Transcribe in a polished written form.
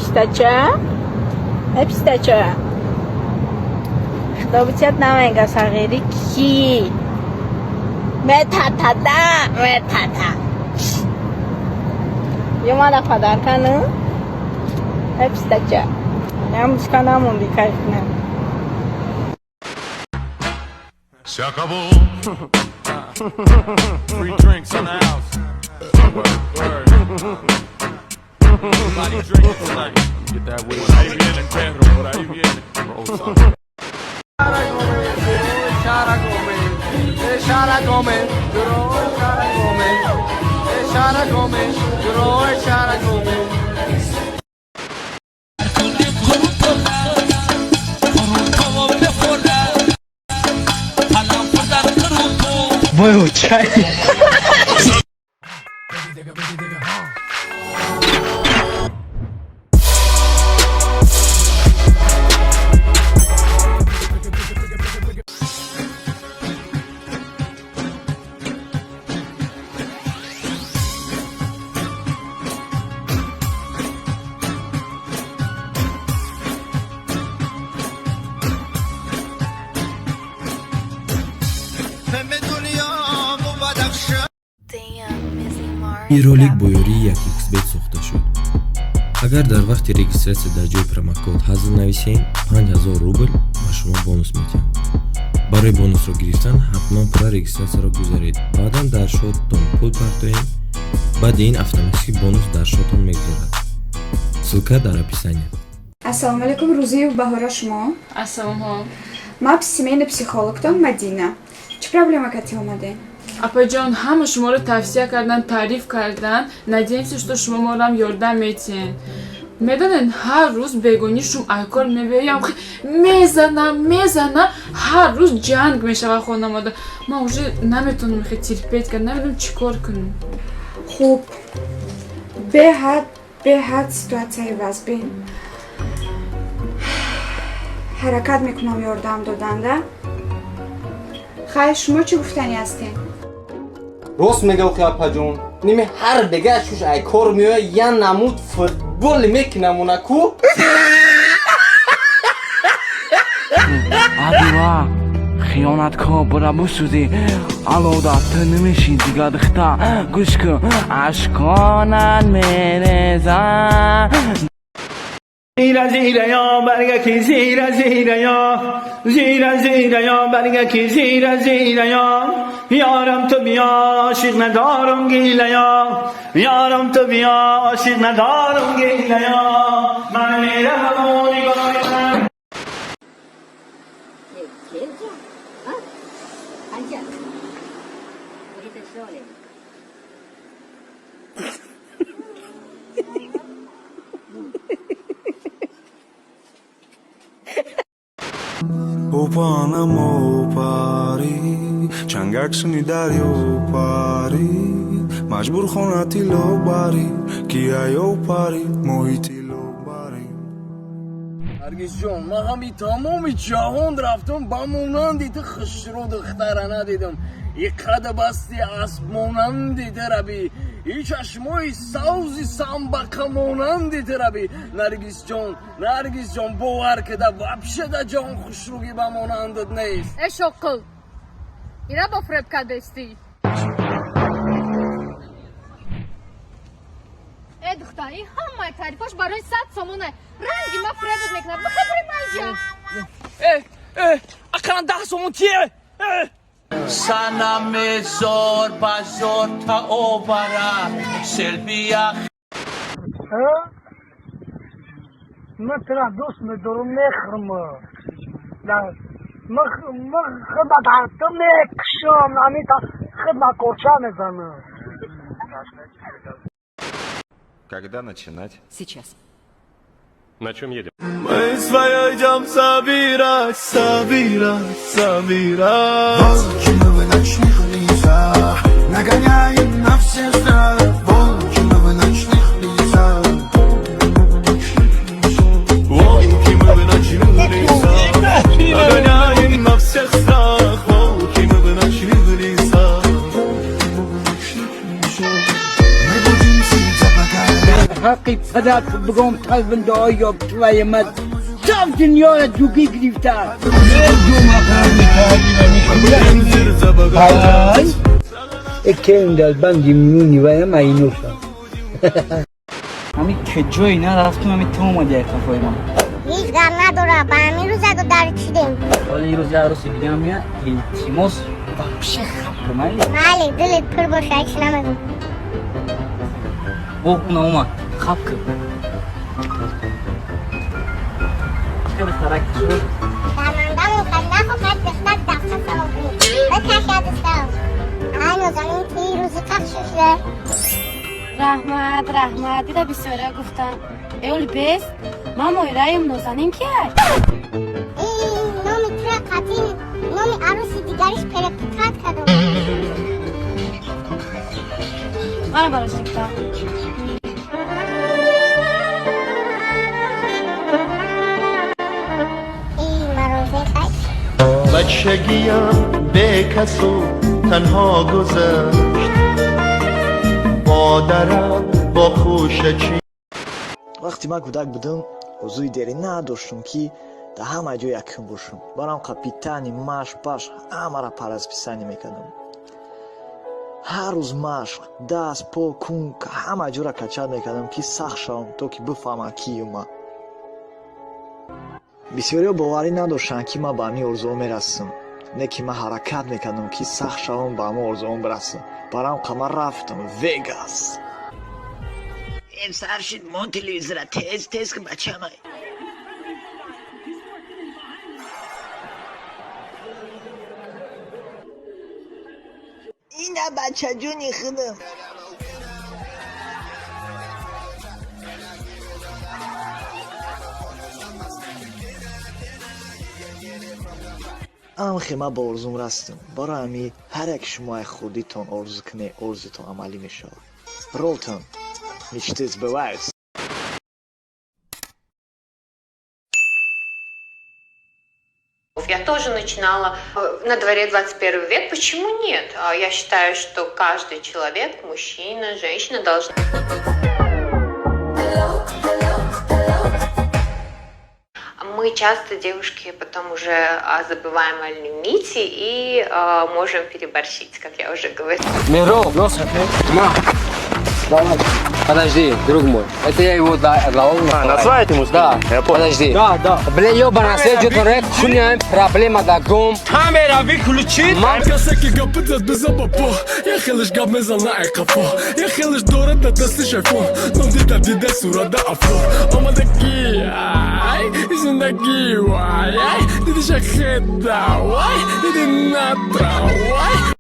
Hepstece. Hepstece. Dobitiat namenga sagiri ki. Metata da. Metata. Yumada padar kanı. Hepstece. Yalnız kanamın dikayetine. Se acabó. Free drinks in the house. Word. Everybody drinking tonight. Get that way. Por ahí viene Pedro, por ahí viene. Vay o çay. این ролик бо ёрии як xbet сохта шуд. Агар дар вақти регистратсия дар ҷои промокод ҳазл нависем 5000 рубл ба шумо бонус медиҳам. барои бонусро гирифтан ҳатман пурра регистратсияро гузаред. баъдан дар шотатон пул партоед. баъди ин автоматики бонус дар шотон мегузарад. ссилка дар описание. Ассалому алайкум, Рузиев Бахора шумо. Ассалому. Ма семейный психологтон Мадина. Чӣ проблема кати омаден? Апаҷон, ҳама шуморо тавсия кардан, таъриф кардан. Надеемся, что шумо морам ёрдам метиҳед. Медонед, ҳар рӯз бегони шум айкор мебиёям, мезанам, ҳар рӯз ҷанг мешава хонавода. Ман уже наметавонам терпет кард, намедонам чӣ кор кунам. Хуб, беҳад ситуатсияи вазбин. ҳаракат мекунам ёрдам доданда. Хайр, шумо чӣ гуфтанӣ ҳастед? Рост мега опаҷон. Ними ҳар дега шуш ай кор меоя я намуд футбол мекунамуна ку. Адива хиёнаткор бура бусузи алода ты намеши дигадхта гушку ашконан мерезан زیرا یا برگکی زیرا یا برگکی زیرا یا یارم تو بیا عاشق ندارم گیله یا یارم تو بیا عاشق ندارم گیله یا من میرم و نگاهیم اوپانم اوپاری چنگکسونی دریا پاری مجبور خونتی لو باری کیای اوپاری محیطی لو باری نرگس جان من همی تمام جهان رفتم با مونندی تو خشرو دختره ندیدم یک قد بستی اسب مونندی تربی هیچ چشمای سوزی سنبکه مونندی تربی نرگس جان باور که ده وابشه ده جان خشروگی با مونندت نیست ای شقل اینا با فرب کدستی ای دختر این همه تعریفاش برای 100 سومونه رنگی ما فربت میکنم بخبری من جا اکران 10 سومون تیه Sana me zor bazor ta obara selbiya مثلا دوست می‌دارم نخرم نه خدمت حتی میکشم نمیتا خدمت корча میزنم Когда начинать? Сейчас. На чем едем? Мы своем Сабира Волки мы в ночных лесах нагоняем на все страх Волки мы в ночных лесах Волки мы в ночных лесах нагоняем на всех страх Волки мы в ночных лесах Мы будем сидеть пока رفت بگم طرف دعای یا توی مد صاف دنیا دوگی گرفتن اکیم دل بندی میونی و هم اینو شد همین که جایی نرفتیم همین تو اومدی کافای ما هیچ غم نداره با همین روز اگه در چیدیم حالا یه روز یه عروسی دیگه هم میاد التماس بخشه خبر مالی بله دلت پر باشه ایش نمگم اون اومد خب که خیلی ترک شد درماندمون خنده خب باید بختت دقصه سلام کنیم بکش یادستم اینو زمین تی روزی پخش شده رحمت دیده بسیاره گفتم اول بیست ما مایرایم نازنین کرد این نامی تره قطعی نامی عروسی دیگریش پرکتات کردم من براش دیگتم بچگیم به کس و تنها گذشت مادرم با خوشچی وقتی من کودک بودم وضوی دیری نداشتم که در همه جا یکم باشم برام کاپیتانی مشق باش همه را پرسپیسانی میکردم هر روز مشق دست پا کون همه جا را کچل میکردم که سخت شوم تا که بفهمم کی ما بسیاری باوری نداشتن که من به همین ارزو میرسم نه که من حرکت میکردم که سخت شوم به همین ارزو برسم برام قمر رفتم ویگاس این سرشید من تلویزیون تیز که بچه همه اینه بچه جونی خودم ام خیمه با ارزوم رستم برای همی هر یک شما خودیتون ارزو کنه ارزوتون عملی میشه رولتون мечты сбываются. Я тоже начинала на дворе 21 век. Почему нет? Я считаю, что каждый человек, мужчина, женщина должна... Мы часто, девушки, потом уже забываем о лимите и можем переборщить, как я уже говорила. Миро, давай. Подожди, друг мой. Это я его ловил. назвать ему? Да. Подожди. Да. Бля, ёбана, следует рэп, шуняем, проблема да гом. Камера выключи. Касаки гапыцат без обопо. Я хелыш гап мезана ай капо. Я хелыш дора да дастыш айфон. Но дида дида сурада афло. Омадаки, ай, изундаки, вай, ай. Диди шахеда, вай, диди натра, вай.